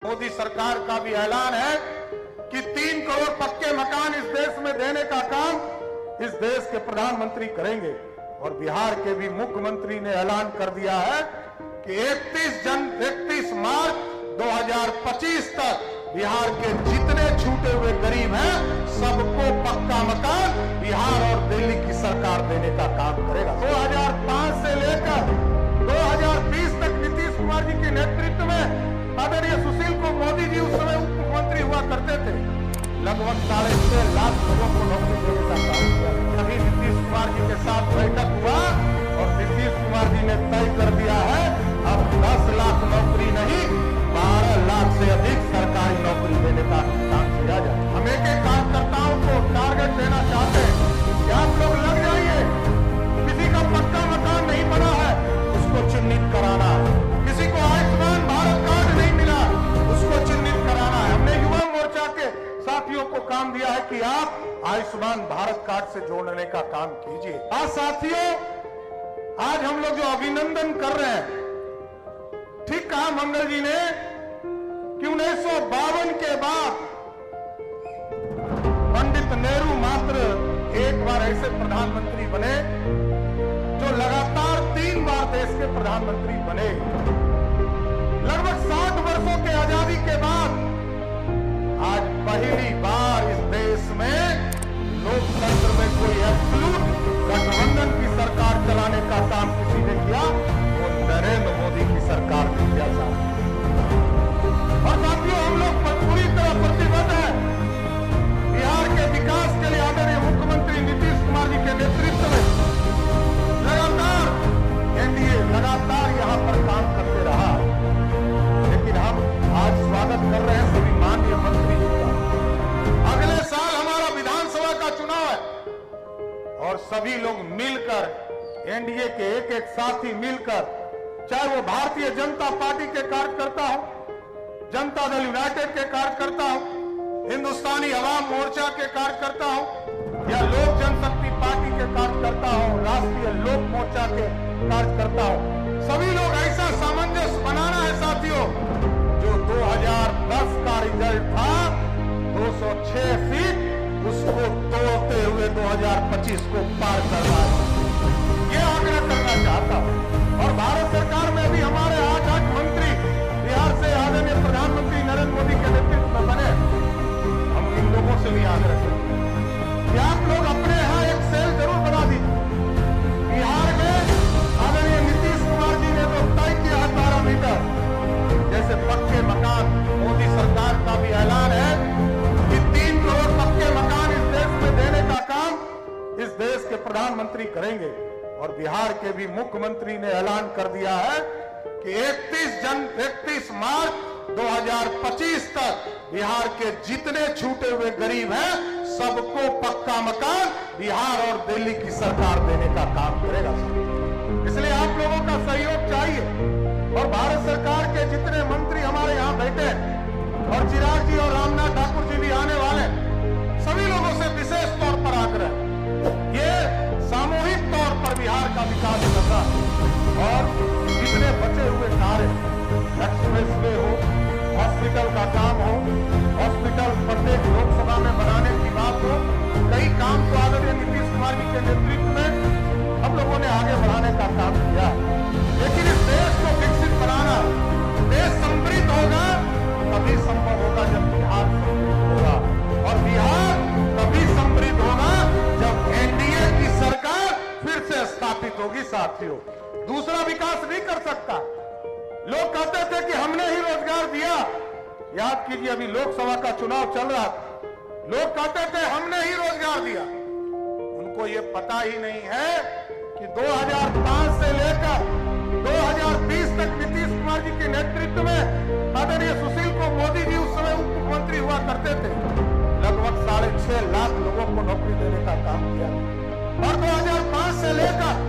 मोदी सरकार का भी ऐलान है कि 3 करोड़ पक्के मकान इस देश में देने का काम इस देश के प्रधानमंत्री करेंगे। और बिहार के भी मुख्यमंत्री ने ऐलान कर दिया है कि 31 मार्च 2025 तक बिहार के जितने छूटे हुए गरीब हैं सबको पक्का मकान बिहार और दिल्ली की सरकार देने का काम करेगा। 2005 से लेकर 2020 तक नीतीश कुमार जी के नेतृत्व में आदरणीय सुशील को मोदी जी उस समय उप मुख्यमंत्री हुआ करते थे। लगभग 6.5 लाख लोगों को नौकरी देने का काम किया। तभी नीतीश कुमार जी के साथ बैठक हुआ और नीतीश कुमार जी ने तय कर दिया है अब 10 लाख नौकरी नहीं 12 लाख से अधिक सरकारी नौकरी देने का काम किया जाए। हम एक कार्यकर्ताओं को टारगेट देना चाहते हैं कि आप लोग लग जाइए। किसी का पक्का मकान नहीं बना है उसको चिन्हित कराना है, किसी को आयुष्मान भारत कार्ड नहीं मिला उसको चिन्हित कराना है। हमने युवा मोर्चा के साथियों को काम दिया है कि आप आयुष्मान भारत कार्ड से जोड़ने का काम कीजिए। आज साथियों, आज हम लोग जो अभिनंदन कर रहे हैं, ठीक कहा मंगल जी ने कि 1952 के बाद पंडित नेहरू मात्र एक बार ऐसे प्रधानमंत्री बने जो लगातार 3 बार देश के प्रधानमंत्री बने। लगभग 60 वर्षों के आजादी के बाद आज पहली बार इस देश में लोकतंत्र में कोई एब्सोल्यूट गठबंधन की सरकार चलाने का काम किसी ने किया, वो नरेंद्र मोदी की सरकार ने किया। और साथियों, हम लोग पूरी तरह प्रतिबद्ध हैं बिहार के विकास के लिए। आदरणीय मुख्यमंत्री नीतीश कुमार जी के नेतृत्व में लगातार एनडीए लगातार यहां पर काम करते रहा। लेकिन हम आज स्वागत कर रहे हैं सभी माननीय मंत्री जी का। अगले साल हमारा विधानसभा का चुनाव है और सभी लोग मिलकर एनडीए के एक साथी मिलकर, चाहे वो भारतीय जनता पार्टी के कार्यकर्ता हो, जनता दल यूनाइटेड के कार्यकर्ता हो, हिंदुस्तानी अवाम मोर्चा के कार्यकर्ता हो या लोक जनशक्ति पार्टी के कार्यकर्ता हो, राष्ट्रीय लोक मोर्चा के कार्यकर्ता हो, सभी लोग ऐसा सामंजस्य बनाना है साथियों। जो 2010 का रिजल्ट था 206 सीट, उसको तोड़ते हुए 2025 को पार करना है, ये आग्रह करना चाहता हूं। और भारत सरकार में भी हमारे 8 मंत्री बिहार से आदरणीय प्रधानमंत्री नरेंद्र मोदी के नेतृत्व में बने। हम इन लोगों से भी आग्रह करते हैं कि आप लोग अपने यहाँ एक सेल जरूर बना दीजिए। बिहार में आदरणीय नीतीश कुमार जी ने तो तय किया है 12 मीटर जैसे पक्के मकान। मोदी सरकार का भी ऐलान है कि 3 करोड़ पक्के मकान इस देश में देने का काम इस देश के प्रधानमंत्री करेंगे। और बिहार के भी मुख्यमंत्री ने ऐलान कर दिया है कि 31 मार्च 2025 तक बिहार के जितने छूटे हुए गरीब हैं सबको पक्का मकान बिहार और दिल्ली की सरकार देने का काम करेगा। इसलिए आप लोगों का सहयोग चाहिए। और भारत सरकार के जितने मंत्री हमारे यहाँ बैठे और चिराग जी और रामनाथ ठाकुर जी भी आने वाले, सभी लोगों से विशेष तौर पर आग्रह, ये सामूहिक तौर पर बिहार का विकास करना और जितने बचे हुए कार्य, एक्सप्रेसवे हो, हॉस्पिटल का काम हो, हॉस्पिटल प्रत्येक लोकसभा में बनाने की बात हो, कई काम तो आदरणीय नीतीश कुमार जी के नेतृत्व में हम लोगों ने आगे बढ़ाने का काम किया। लेकिन इस देश को विकसित बनाना, देश समृद्ध होगा तभी संभव होगा जब बिहार समृद्ध होगा। और बिहार तभी समृद्ध होगा जब एनडीए की सरकार फिर से स्थापित होगी। साथियों, दूसरा विकास नहीं कर सकता। लोग कहते थे कि हमने ही रोजगार दिया। याद कीजिए, अभी लोकसभा का चुनाव चल रहा था, लोग कहते थे हमने ही रोजगार दिया। उनको ये पता ही नहीं है कि 2005 से लेकर 2020 तक नीतीश कुमार जी के नेतृत्व में आदरणीय सुशील को मोदी जी उस समय उप मुख्यमंत्री हुआ करते थे। लगभग 6.5 लाख लोगों को नौकरी देने का काम किया। और 2005 से लेकर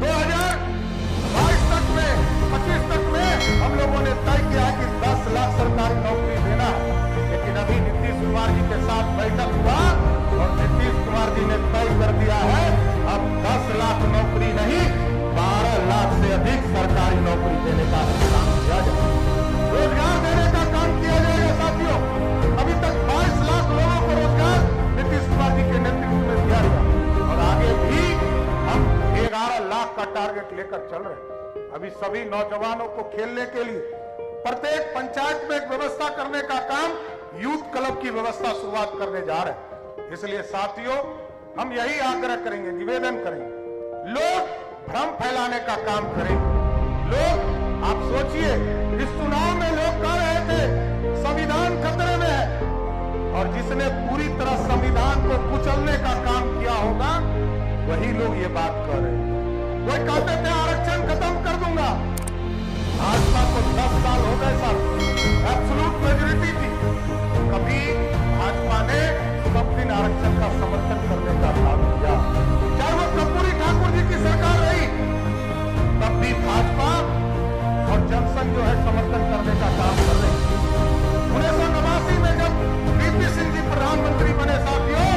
2022 तक में 25 तक में हम लोगों ने तय किया कि 10 लाख सरकारी नौकरी देना है। लेकिन अभी नीतीश कुमार जी के साथ बैठक हुआ और नीतीश कुमार जी ने तय कर दिया है अब 10 लाख नौकरी नहीं 12 लाख से अधिक सरकारी नौकरी देने का काम किया जाए। रोजगार देने का लेकर चल रहे हैं। अभी सभी नौजवानों को खेलने के लिए प्रत्येक पंचायत में एक व्यवस्था करने का काम यूथ क्लब की व्यवस्था शुरुआत करने जा रहे हैं। इसलिए साथियों, हम यही आग्रह करेंगे, निवेदन करेंगे, लोग भ्रम फैलाने का काम करेंगे। लोग, आप सोचिए, इस चुनाव में लोग कह रहे थे संविधान खतरे में है, और जिसने पूरी तरह संविधान को कुचलने का काम किया होगा वही लोग ये बात कर रहे हैं। कोई कहते थे आरक्षण खत्म कर दूंगा, भाजपा को 10 साल हो गए साहब, एब्सोल्यूट मेजॉरिटी थी, कभी भाजपा ने सब दिन आरक्षण का समर्थन करने का काम किया। चाहे वो कर्पूरी ठाकुर जी की सरकार रही, तब भी भाजपा और जनसंघ जो है समर्थन करने का काम कर रही। 1989 में जब वीपी सिंह जी प्रधानमंत्री बने साथियों,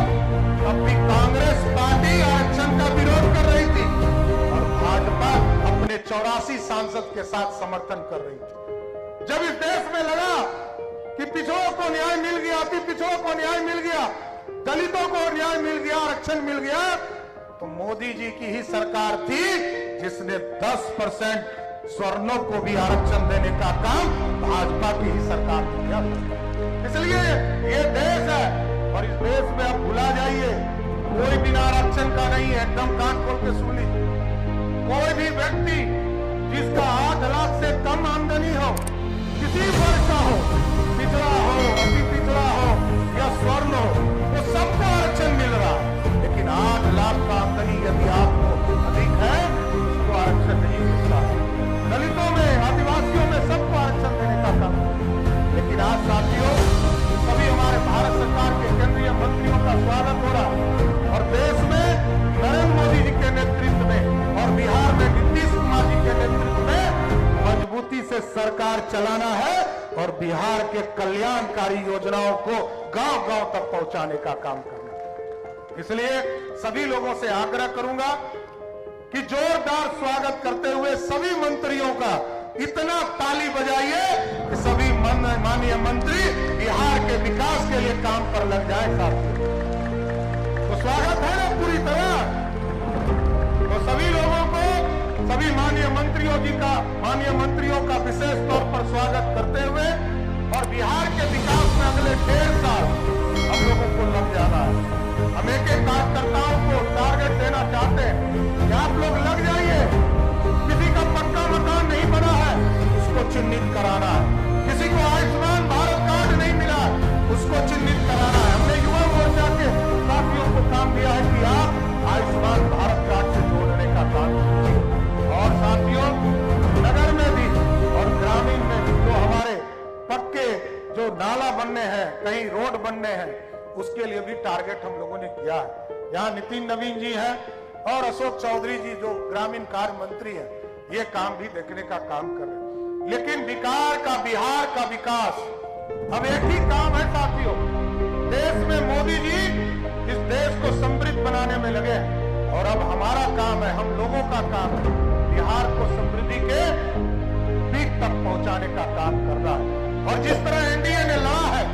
तब भी कांग्रेस पार्टी आरक्षण का विरोध कर रही थी और भाजपा अपने 84 सांसद के साथ समर्थन कर रही थी। जब इस देश में लगा कि पिछड़ों को न्याय मिल गया, अति पिछड़ों को न्याय मिल गया, दलितों को न्याय मिल गया, आरक्षण मिल गया, तो मोदी जी की ही सरकार थी जिसने 10% स्वर्णों को भी आरक्षण देने का काम भाजपा की ही सरकार ने किया। इसलिए ये देश है और इस देश में आप भुला जाइए, कोई बिना आरक्षण का नहीं है। एकदम कान खोल के सुन लीजिए, कोई भी व्यक्ति जिसका 8 लाख से कम आमदनी हो, किसी वर्ग का हो, पिछड़ा हो, अति पिछड़ा हो या स्वर्ण हो, तो सबको आरक्षण मिल रहा है। लेकिन 8 लाख का आमदनी यदि आपको अधिक है, उसको आरक्षण नहीं मिलता। दलितों में, आदिवासियों में सबको आरक्षण देने का काम। लेकिन आज साथियों, सभी हमारे भारत सरकार के केंद्रीय मंत्रियों का स्वागत हो रहा और देश में नरेंद्र मोदी जी के नेतृत्व में और बिहार में नीतीश कुमार जी के नेतृत्व में मजबूती से सरकार चलाना है और बिहार के कल्याणकारी योजनाओं को गांव-गांव तक पहुंचाने का काम करना है। इसलिए सभी लोगों से आग्रह करूंगा कि जोरदार स्वागत करते हुए सभी मंत्रियों का इतना ताली बजाइए कि सभी माननीय मंत्री बिहार के विकास के लिए काम पर लग जाए। साथियों, तो स्वागत है ना पूरी तरह। तो सभी लोगों को, सभी माननीय मंत्रियों का विशेष तौर पर स्वागत करते हुए और बिहार के विकास में अगले 1.5 साल हम लोगों को लग जाना है। हम एक कार्यकर्ताओं को टारगेट देना चाहते हैं कि आप लोग लग जाइए। किसी का पक्का मकान नहीं बना है, उसको चिन्हित कराना है। किसी को आयुष्मान भारत कार्ड नहीं मिला, उसको चिन्हित कराना है। हमने युवा मोर्चा के साथियों को काम दिया है कि आप आयुष्मान भारत कार्ड से जोड़ने का काम कीजिए। और साथियों, नगर में भी और ग्रामीण में भी जो हमारे पक्के जो नाला बनने हैं, कहीं रोड बनने हैं, उसके लिए भी टारगेट हम लोगों ने किया है। यहाँ नितिन नवीन जी हैं और अशोक चौधरी जी जो ग्रामीण कार्य मंत्री हैं, ये काम भी देखने का काम कर रहे हैं। लेकिन बिहार का विकास अब एक ही काम है साथियों। देश में मोदी जी इस देश को समृद्ध बनाने में लगे हैं और अब हमारा काम है, हम लोगों का काम है बिहार को समृद्धि के पीक तक पहुंचाने का काम करना है। और जिस तरह एनडीए ने लड़ा है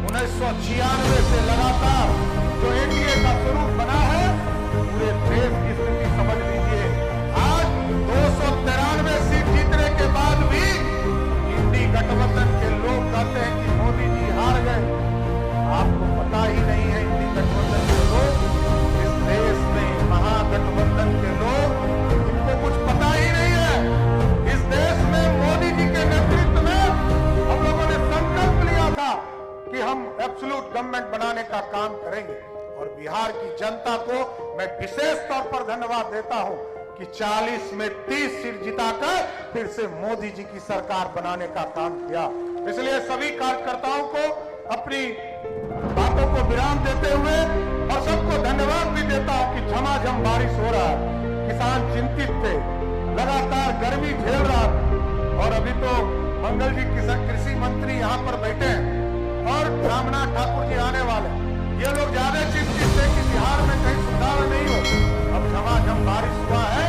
1996 से लगातार, जो एनडीए का स्वरूप बना है, पूरे देश की स्थिति समझ लीजिए। आज 293 सीट जीतने के बाद भी इंडी गठबंधन के लोग कहते हैं कि मोदी जी हार गए। आपको पता ही नहीं है, इंडी गठबंधन के लोग, इस देश में महागठबंधन के लोग, इनको कुछ पता ही नहीं है। इस देश में मोदी जी के नेतृत्व में हम लोगों ने संकल्प लिया था कि हम एब्सोल्यूट गवर्नमेंट बनाने का काम करेंगे। और बिहार की जनता को मैं विशेष तौर पर धन्यवाद देता हूं कि 40 में 30 सीट जिताकर फिर से मोदी जी की सरकार बनाने का काम किया। इसलिए सभी कार्यकर्ताओं को अपनी बातों को विराम देते हुए और सबको धन्यवाद भी देता हूं कि झमाझम बारिश हो रहा है। किसान चिंतित थे, लगातार गर्मी झेल रहा था और अभी तो मंगल जी कृषि मंत्री यहाँ पर बैठे हैं और रामनाथ ठाकुर जी आने वाले हैं। ये लोग ज्यादा चिंतित थे कि बिहार में कहीं सुधार नहीं हो। अब झमाझम बारिश हुआ है